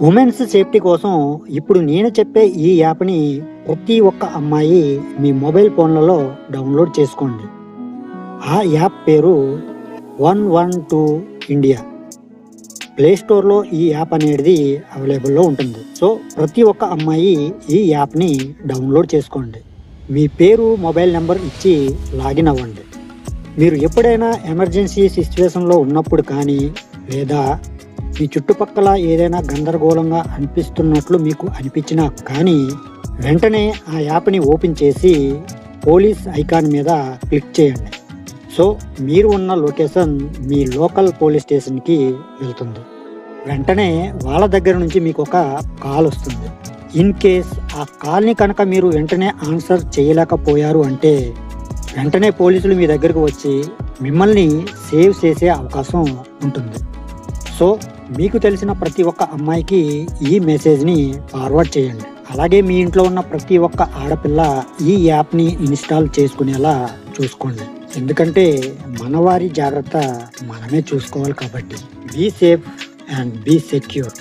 Women's safety కోసం ఇప్పుడు నేను చెప్పే ఈ యాప్ని ప్రతి ఒక్క అమ్మాయి మీ మొబైల్ ఫోన్లలో డౌన్లోడ్ చేసుకోండి. ఆ యాప్ పేరు 112 ఇండియా. ప్లే స్టోర్లో ఈ యాప్ అనేది అవైలబుల్లో ఉంటుంది. సో ప్రతి ఒక్క అమ్మాయి ఈ యాప్ని డౌన్లోడ్ చేసుకోండి. మీ పేరు, మొబైల్ నెంబర్ ఇచ్చి లాగిన్ అవ్వండి. మీరు ఎప్పుడైనా ఎమర్జెన్సీ సిచ్యువేషన్లో ఉన్నప్పుడు కానీ, లేదా మీ చుట్టుపక్కల ఏదైనా గందరగోళంగా అనిపిస్తున్నట్లు మీకు అనిపించినా కానీ, వెంటనే ఆ యాప్ని ఓపెన్ చేసి పోలీస్ ఐకాన్ మీద క్లిక్ చేయండి. సో మీరు ఉన్న లొకేషన్ మీ లోకల్ పోలీస్ స్టేషన్కి వెళ్తుంది. వెంటనే వాళ్ళ దగ్గర నుంచి మీకు ఒక కాల్ వస్తుంది. ఇన్ కేస్ ఆ కాల్ని కనుక మీరు వెంటనే ఆన్సర్ చేయలేకపోయారు అంటే వెంటనే పోలీసులు మీ దగ్గరకు వచ్చి మిమ్మల్ని సేవ్ చేసే అవకాశం ఉంటుంది. సో మీకు తెలిసిన ప్రతి ఒక్క అమ్మాయికి ఈ మెసేజ్ని ఫార్వర్డ్ చేయండి. అలాగే మీ ఇంట్లో ఉన్న ప్రతి ఒక్క ఆడపిల్ల ఈ యాప్ని ఇన్స్టాల్ చేసుకునేలా చూసుకోండి. ఎందుకంటే మన వారి జాగ్రత్త మనమే చూసుకోవాలి కాబట్టి. Be safe and be secure.